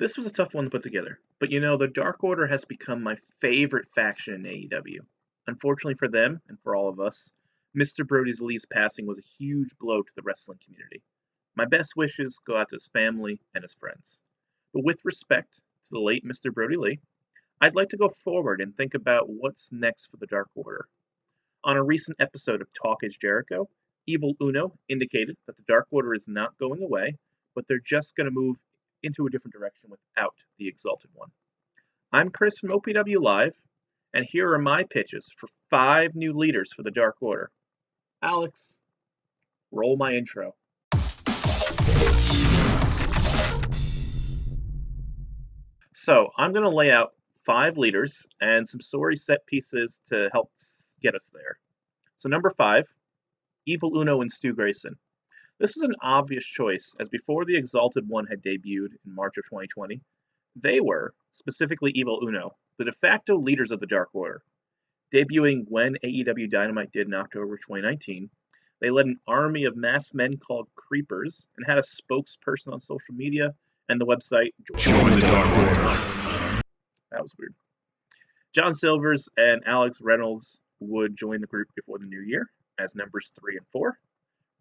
This was a tough one to put together, but the Dark Order has become my favorite faction in AEW. Unfortunately for them, and for all of us, Mr. Brody Lee's passing was a huge blow to the wrestling community. My best wishes go out to his family and his friends. But with respect to the late Mr. Brody Lee, I'd like to go forward and think about what's next for the Dark Order. On a recent episode of Talk is Jericho, Evil Uno indicated that the Dark Order is not going away, but they're just going to move into a different direction without the Exalted One. I'm Chris from OPW Live, and here are my pitches for 5 new leaders for the Dark Order. Alex, roll my intro. So, I'm going to lay out 5 leaders and some story set pieces to help get us there. So, number 5, Evil Uno and Stu Grayson. This is an obvious choice, as before the Exalted One had debuted in March of 2020, they were, specifically Evil Uno, the de facto leaders of the Dark Order. Debuting when AEW Dynamite did in October 2019, they led an army of masked men called Creepers and had a spokesperson on social media and the website Join the Dark Order. That was weird. John Silvers and Alex Reynolds would join the group before the new year as numbers 3 and 4.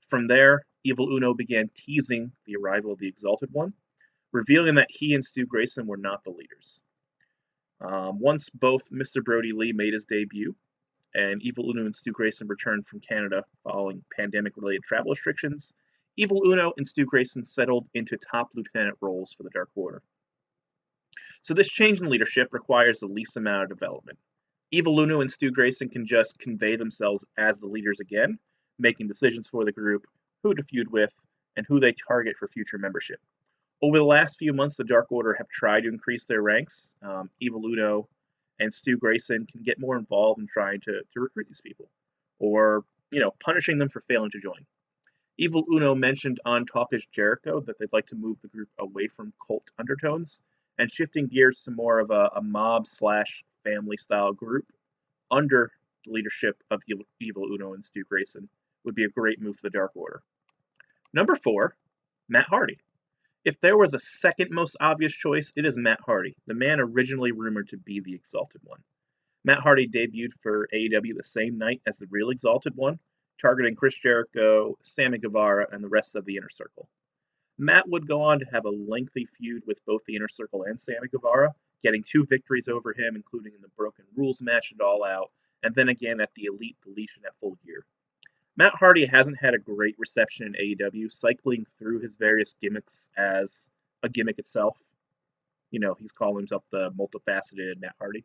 From there, Evil Uno began teasing the arrival of the Exalted One, revealing that he and Stu Grayson were not the leaders. Once both Mr. Brody Lee made his debut, and Evil Uno and Stu Grayson returned from Canada following pandemic-related travel restrictions, Evil Uno and Stu Grayson settled into top lieutenant roles for the Dark Order. So this change in leadership requires the least amount of development. Evil Uno and Stu Grayson can just convey themselves as the leaders again, making decisions for the group, who to feud with, and who they target for future membership. Over the last few months, the Dark Order have tried to increase their ranks. Evil Uno and Stu Grayson can get more involved in trying to recruit these people, or punishing them for failing to join. Evil Uno mentioned on Talk is Jericho that they'd like to move the group away from cult undertones and shifting gears to more of a mob/family style group under the leadership of Evil Uno and Stu Grayson would be a great move for the Dark Order. Number 4, Matt Hardy. If there was a second most obvious choice, it is Matt Hardy, the man originally rumored to be the Exalted One. Matt Hardy debuted for AEW the same night as the real Exalted One, targeting Chris Jericho, Sammy Guevara, and the rest of the Inner Circle. Matt would go on to have a lengthy feud with both the Inner Circle and Sammy Guevara, getting 2 victories over him, including in the Broken Rules match at All Out, and then again at the Elite Deletion at Full Gear. Matt Hardy hasn't had a great reception in AEW, cycling through his various gimmicks as a gimmick itself. He's calling himself the multifaceted Matt Hardy.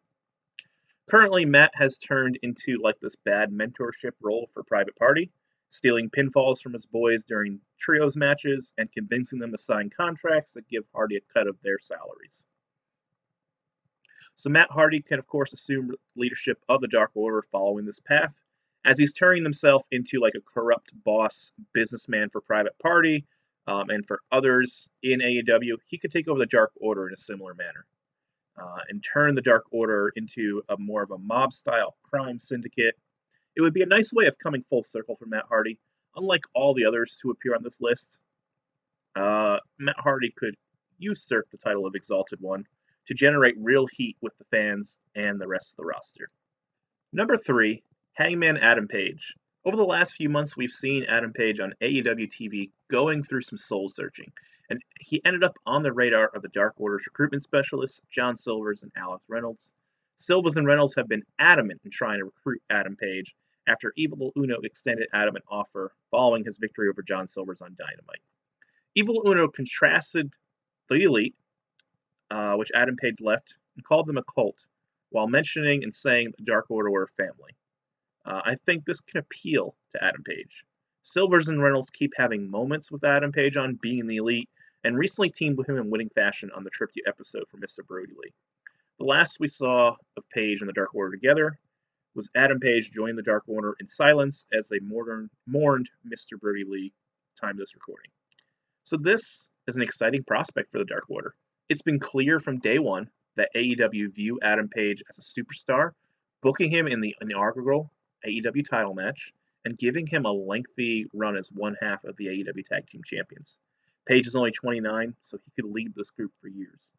Currently, Matt has turned into this bad mentorship role for Private Party, stealing pinfalls from his boys during trios matches and convincing them to sign contracts that give Hardy a cut of their salaries. So Matt Hardy can, of course, assume leadership of the Dark Order following this path, as he's turning himself into a corrupt boss businessman for Private Party, and for others in AEW. He could take over the Dark Order in a similar manner, and turn the Dark Order into more of a mob-style crime syndicate. It would be a nice way of coming full circle for Matt Hardy. Unlike all the others who appear on this list, Matt Hardy could usurp the title of Exalted One to generate real heat with the fans and the rest of the roster. Number 3, Hangman Adam Page. Over the last few months, we've seen Adam Page on AEW TV going through some soul searching, and he ended up on the radar of the Dark Order's recruitment specialists, John Silvers and Alex Reynolds. Silvers and Reynolds have been adamant in trying to recruit Adam Page after Evil Uno extended Adam an offer following his victory over John Silvers on Dynamite. Evil Uno contrasted the Elite, which Adam Page left, and called them a cult, while mentioning and saying the Dark Order were a family. I think this can appeal to Adam Page. Silvers and Reynolds keep having moments with Adam Page on being the Elite, and recently teamed with him in winning fashion on the tribute episode for Mr. Brody Lee. The last we saw of Page and the Dark Order together was Adam Page joining the Dark Order in silence as they mourned Mr. Brody Lee time of this recording. So this is an exciting prospect for the Dark Order. It's been clear from day one that AEW view Adam Page as a superstar, booking him in the inaugural AEW title match and giving him a lengthy run as one half of the AEW Tag Team Champions. Page is only 29, so he could lead this group for years.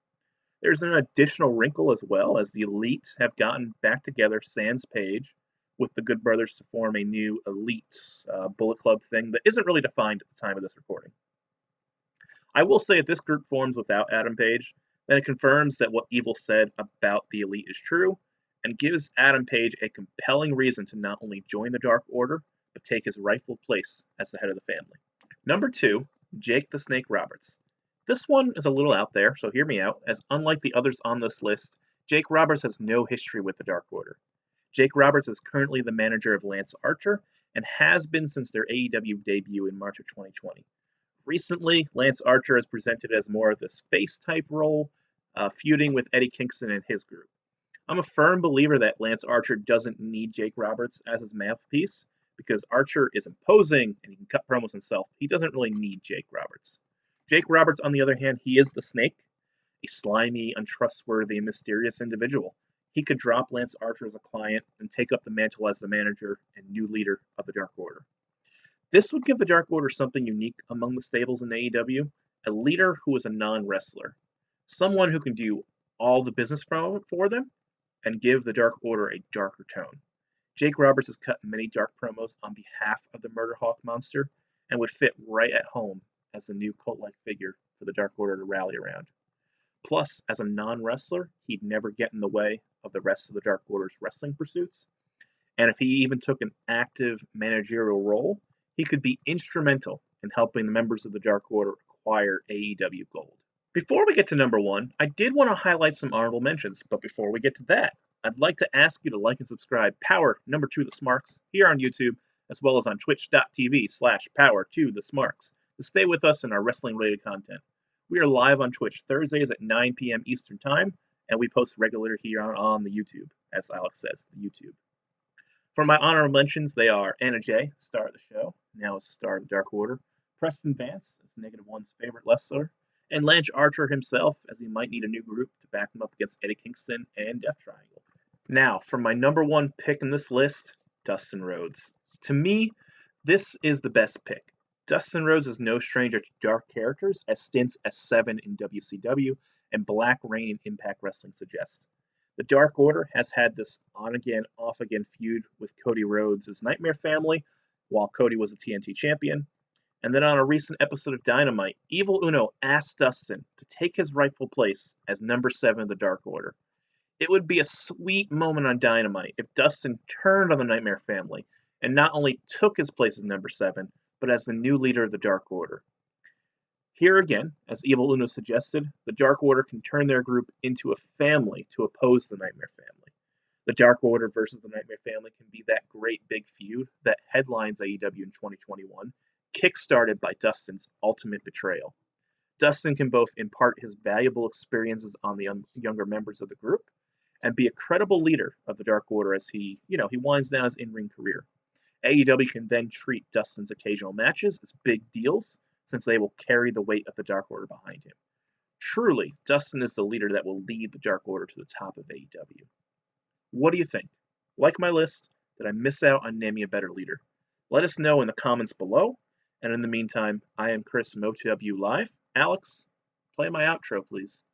There's an additional wrinkle as well, as the Elite have gotten back together sans Page with the Good Brothers to form a new Elite Bullet Club thing that isn't really defined at the time of this recording. I will say if this group forms without Adam Page, then it confirms that what Evil said about the Elite is true, and gives Adam Page a compelling reason to not only join the Dark Order, but take his rightful place as the head of the family. Number 2, Jake the Snake Roberts. This one is a little out there, so hear me out, as unlike the others on this list, Jake Roberts has no history with the Dark Order. Jake Roberts is currently the manager of Lance Archer, and has been since their AEW debut in March of 2020. Recently, Lance Archer is presented as more of this face-type role, feuding with Eddie Kingston and his group. I'm a firm believer that Lance Archer doesn't need Jake Roberts as his mouthpiece, because Archer is imposing and he can cut promos himself. He doesn't really need Jake Roberts. Jake Roberts, on the other hand, he is the Snake, a slimy, untrustworthy, and mysterious individual. He could drop Lance Archer as a client and take up the mantle as the manager and new leader of the Dark Order. This would give the Dark Order something unique among the stables in AEW, a leader who is a non-wrestler, someone who can do all the business for them and give the Dark Order a darker tone. Jake Roberts has cut many dark promos on behalf of the Murder Hawk monster and would fit right at home as the new cult-like figure for the Dark Order to rally around. Plus, as a non-wrestler, he'd never get in the way of the rest of the Dark Order's wrestling pursuits. And if he even took an active managerial role, he could be instrumental in helping the members of the Dark Order acquire AEW Gold. Before we get to number 1, I did want to highlight some honorable mentions, but before we get to that, I'd like to ask you to like and subscribe Power number 2 The Smarks here on YouTube, as well as on twitch.tv/Power2 The Smarks, to stay with us in our wrestling-related content. We are live on Twitch Thursdays at 9 p.m. Eastern Time, and we post regularly here on the YouTube, as Alex says, the YouTube. For my honorable mentions, they are Anna Jay, star of the show, now as a star of the Dark Order, Preston Vance, as Negative One's favorite wrestler, and Lance Archer himself, as he might need a new group to back him up against Eddie Kingston and Death Triangle. Now, for my number 1 pick in this list, Dustin Rhodes. To me, this is the best pick. Dustin Rhodes is no stranger to dark characters, as stints as 7 in WCW and Black Reign in Impact Wrestling suggests. The Dark Order has had this on-again, off-again feud with Cody Rhodes' Nightmare Family, while Cody was a TNT champion. And then on a recent episode of Dynamite, Evil Uno asked Dustin to take his rightful place as number 7 of the Dark Order. It would be a sweet moment on Dynamite if Dustin turned on the Nightmare Family and not only took his place as number 7, but as the new leader of the Dark Order. Here again, as Evil Uno suggested, the Dark Order can turn their group into a family to oppose the Nightmare Family. The Dark Order versus the Nightmare Family can be that great big feud that headlines AEW in 2021, kickstarted by Dustin's ultimate betrayal. Dustin can both impart his valuable experiences on the younger members of the group and be a credible leader of the Dark Order as he winds down his in-ring career. AEW can then treat Dustin's occasional matches as big deals, since they will carry the weight of the Dark Order behind him. Truly, Dustin is the leader that will lead the Dark Order to the top of AEW. What do you think? Like my list? Did I miss out on naming a better leader? Let us know in the comments below. And in the meantime, I am Chris from OPW Live. Alex, play my outro, please.